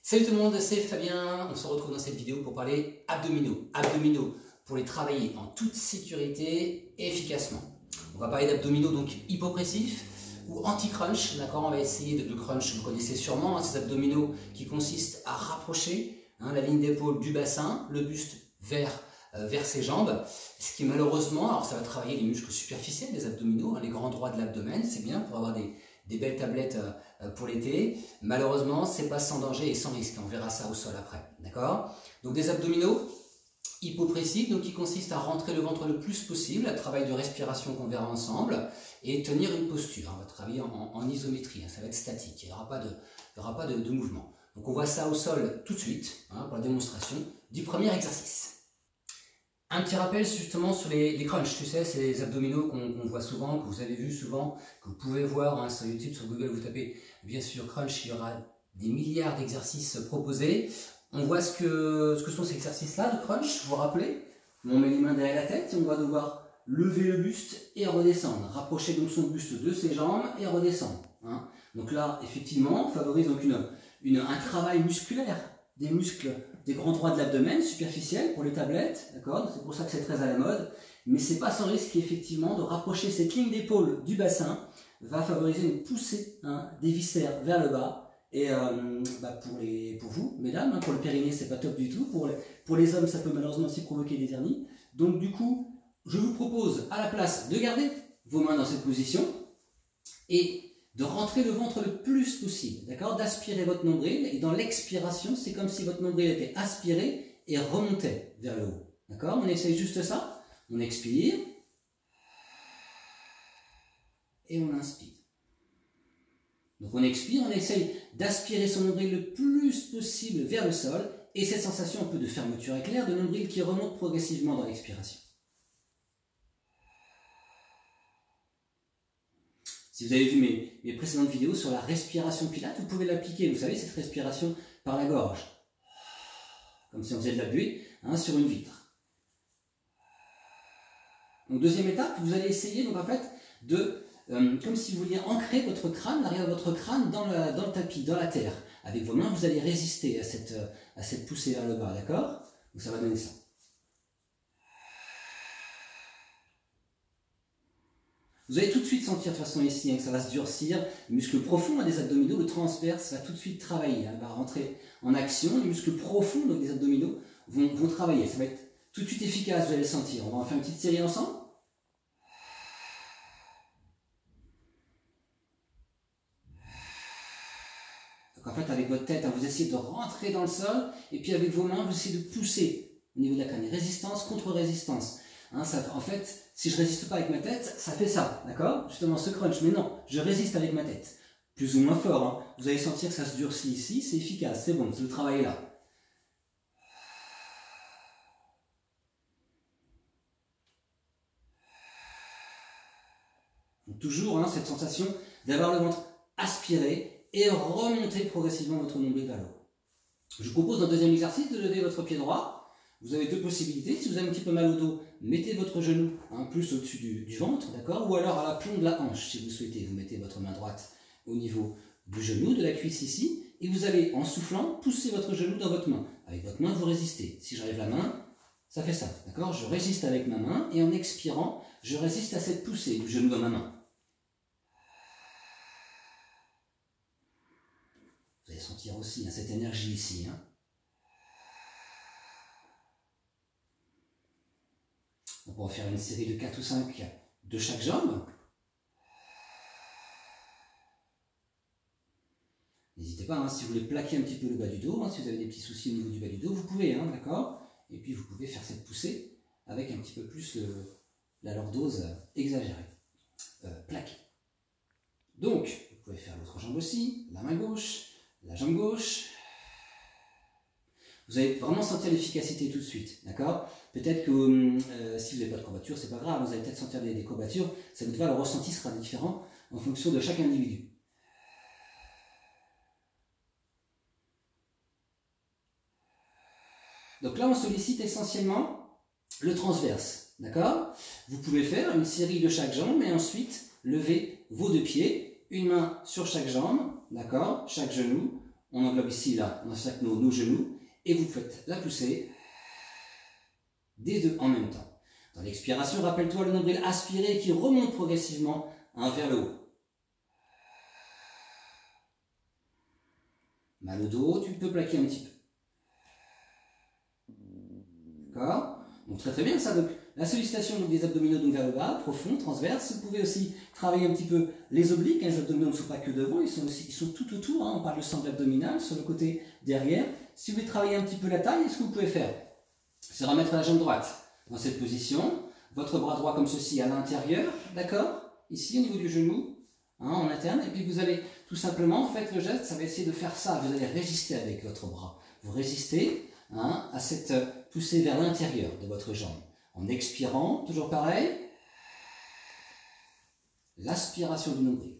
Salut tout le monde, c'est Fabien. On se retrouve dans cette vidéo pour parler abdominaux. Abdominaux pour les travailler en toute sécurité et efficacement. On va parler d'abdominaux donc hypopressifs ou anti-crunch. D'accord, on va essayer de crunch. Vous connaissez sûrement ces abdominaux qui consistent à rapprocher la ligne d'épaule du bassin, le buste vers ses jambes. Ce qui malheureusement, alors ça va travailler les muscles superficiels des abdominaux, les grands droits de l'abdomen. C'est bien pour avoir des belles tablettes pour l'été. Malheureusement, c'est pas sans danger et sans risque. On verra ça au sol après. D'accord? Donc des abdominaux hypopressifs, donc qui consistent à rentrer le ventre le plus possible, un travail de respiration qu'on verra ensemble, et tenir une posture. On va travailler en isométrie, ça va être statique, il n'y aura pas de mouvement. Donc on voit ça au sol tout de suite, pour la démonstration du premier exercice. Un petit rappel justement sur les crunchs, tu sais, c'est les abdominaux qu'on voit souvent, que vous avez vu souvent, que vous pouvez voir sur YouTube, sur Google, vous tapez bien sûr crunch, il y aura des milliards d'exercices proposés. On voit ce que sont ces exercices-là de crunch, vous vous rappelez? On met les mains derrière la tête et on va devoir lever le buste et redescendre. Rapprocher donc son buste de ses jambes et redescendre. Donc là, effectivement, on favorise donc un travail musculaire des muscles des grands droits de l'abdomen superficiels pour les tablettes, d'accord? C'est pour ça que c'est très à la mode, mais c'est pas sans risque effectivement de rapprocher cette ligne d'épaule du bassin va favoriser une poussée des viscères vers le bas et pour vous, mesdames, pour le périnée c'est pas top du tout, pour les hommes ça peut malheureusement aussi provoquer des hernies. Donc du coup, je vous propose à la place de garder vos mains dans cette position et de rentrer le ventre le plus possible, d'accord, d'aspirer votre nombril, et dans l'expiration, c'est comme si votre nombril était aspiré et remontait vers le haut, d'accord. On essaye juste ça, on expire, et on inspire. Donc on expire, on essaye d'aspirer son nombril le plus possible vers le sol, et cette sensation un peu de fermeture éclair, de nombril qui remonte progressivement dans l'expiration. Si vous avez vu mes précédentes vidéos sur la respiration Pilates, vous pouvez l'appliquer, vous savez, cette respiration par la gorge. Comme si on faisait de la buée sur une vitre. Donc deuxième étape, vous allez essayer donc en fait de, comme si vous vouliez ancrer votre crâne, l'arrière de votre crâne dans le tapis, dans la terre. Avec vos mains, vous allez résister à cette poussée vers le bas, d'accord? Donc ça va donner ça. Vous allez tout de suite sentir de toute façon ici que ça va se durcir, le muscle profond des abdominaux, le transverse va tout de suite travailler, va rentrer en action, les muscles profonds des abdominaux vont travailler, ça va être tout de suite efficace, vous allez le sentir. On va en faire une petite série ensemble. Donc en fait avec votre tête, vous essayez de rentrer dans le sol, et puis avec vos mains, vous essayez de pousser au niveau de la crâne, résistance contre résistance. En fait, si je résiste pas avec ma tête, ça fait ça, d'accord? Justement ce crunch, mais non, je résiste avec ma tête. Plus ou moins fort, Vous allez sentir que ça se durcit ici, c'est efficace, c'est bon, le travail est là. Donc, toujours cette sensation d'avoir le ventre aspiré et remonter progressivement votre nombril vers le haut. Je vous propose dans le deuxième exercice de lever votre pied droit. Vous avez deux possibilités. Si vous avez un petit peu mal au dos, mettez votre genou plus au-dessus du ventre, d'accord? Ou alors à la plomb de la hanche, si vous souhaitez. Vous mettez votre main droite au niveau du genou, de la cuisse ici, et vous allez, en soufflant, pousser votre genou dans votre main. Avec votre main, vous résistez. Si j'enlève la main, ça fait ça, d'accord? Je résiste avec ma main, et en expirant, je résiste à cette poussée du genou dans ma main. Vous allez sentir aussi cette énergie ici, On va faire une série de 4 ou 5 de chaque jambe. N'hésitez pas, si vous voulez plaquer un petit peu le bas du dos, si vous avez des petits soucis au niveau du bas du dos, vous pouvez, d'accord? Et puis vous pouvez faire cette poussée avec un petit peu plus la lordose exagérée. Plaquée. Donc, vous pouvez faire l'autre jambe aussi, la main gauche, la jambe gauche. Vous allez vraiment sentir l'efficacité tout de suite, d'accord? Peut-être que si vous n'avez pas de courbature, c'est pas grave, vous allez peut-être sentir des courbatures, ça vous va, le ressenti sera différent en fonction de chaque individu. Donc là, on sollicite essentiellement le transverse, d'accord? Vous pouvez faire une série de chaque jambe et ensuite lever vos deux pieds, une main sur chaque jambe, d'accord? Chaque genou, On englobe ici, là, on encercle nos genoux. Et vous faites la poussée des deux en même temps. Dans l'expiration, rappelle-toi le nombril aspiré qui remonte progressivement vers le haut. Mal au dos, tu peux plaquer un petit peu. D'accord? Donc très très bien ça. Donc la sollicitation des abdominaux donc vers le bas, profond, transverse. Vous pouvez aussi travailler un petit peu les obliques. Les abdominaux ne sont pas que devant, ils sont tout autour. On parle de centre abdominal sur le côté derrière. Si vous voulez travailler un petit peu la taille, ce que vous pouvez faire, c'est remettre la jambe droite dans cette position. Votre bras droit comme ceci à l'intérieur, d'accord? Ici au niveau du genou, en interne. Et puis vous allez tout simplement, faites le geste, ça va essayer de faire ça. Vous allez résister avec votre bras. Vous résistez à cette poussée vers l'intérieur de votre jambe. En expirant, toujours pareil. L'aspiration du nombril.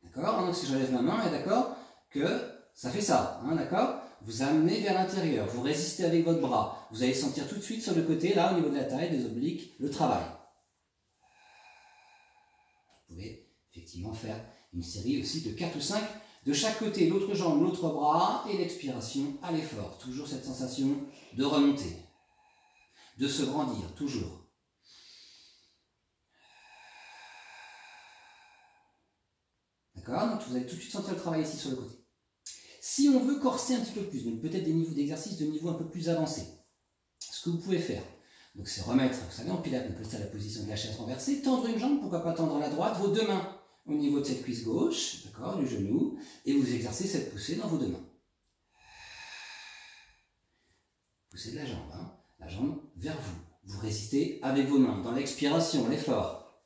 D'accord? Donc si je lève ma main, et d'accord que ça fait ça, d'accord? Vous amenez vers l'intérieur, vous résistez avec votre bras. Vous allez sentir tout de suite sur le côté, là, au niveau de la taille, des obliques, le travail. Vous pouvez effectivement faire une série aussi de 4 ou 5 de chaque côté, l'autre jambe, l'autre bras, et l'expiration à l'effort. Toujours cette sensation de remonter, de se grandir, toujours. D'accord? Donc vous allez tout de suite sentir le travail ici sur le côté. Si on veut corser un petit peu plus, donc peut-être des niveaux d'exercice de niveau un peu plus avancé, ce que vous pouvez faire, donc c'est remettre, vous savez, en pilates, on appelle ça la position de la chaise renversée, tendre une jambe, pourquoi pas tendre la droite, vos deux mains au niveau de cette cuisse gauche, d'accord, du genou, et vous exercez cette poussée dans vos deux mains. Poussée de la jambe vers vous. Vous résistez avec vos mains, dans l'expiration, l'effort.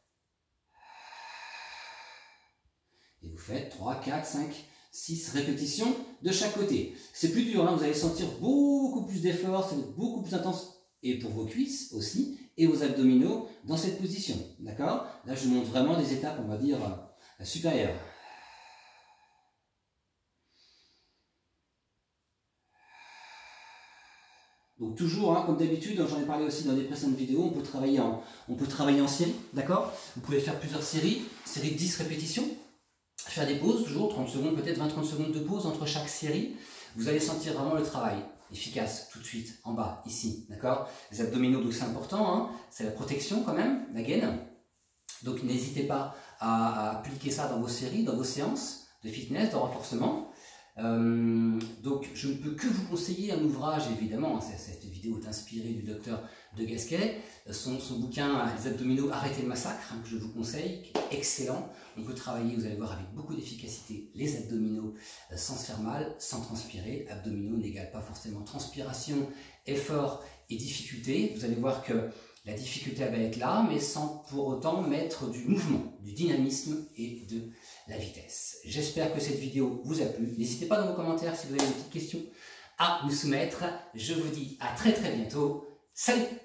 Et vous faites 3, 4, 5, 6 répétitions de chaque côté. C'est plus dur, vous allez sentir beaucoup plus d'effort, ça va être beaucoup plus intense, et pour vos cuisses aussi, et vos abdominaux dans cette position. D'accord? Là, je vous montre vraiment des étapes, on va dire, supérieures. Donc toujours, comme d'habitude, j'en ai parlé aussi dans les précédentes vidéos, on peut travailler en série, d'accord? Vous pouvez faire plusieurs séries de 10 répétitions. Faire des pauses, toujours 30 secondes, peut-être 20-30 secondes de pause entre chaque série. Vous allez sentir vraiment le travail efficace tout de suite, en bas, ici, d'accord? Les abdominaux, donc c'est important, c'est la protection quand même, la gaine. Donc n'hésitez pas à appliquer ça dans vos séries, dans vos séances de fitness, de renforcement. Donc je ne peux que vous conseiller un ouvrage, évidemment, cette vidéo est inspirée du docteur de Gasquet, son bouquin Les abdominaux, arrêtez le massacre, que je vous conseille, qui est excellent. On peut travailler, vous allez voir, avec beaucoup d'efficacité les abdominaux sans se faire mal, sans transpirer. Abdominaux n'égale pas forcément transpiration, effort et difficulté. Vous allez voir que la difficulté va être là, mais sans pour autant mettre du mouvement, du dynamisme et de la vitesse. J'espère que cette vidéo vous a plu. N'hésitez pas dans vos commentaires si vous avez des petites questions à nous soumettre. Je vous dis à très très bientôt. Salut!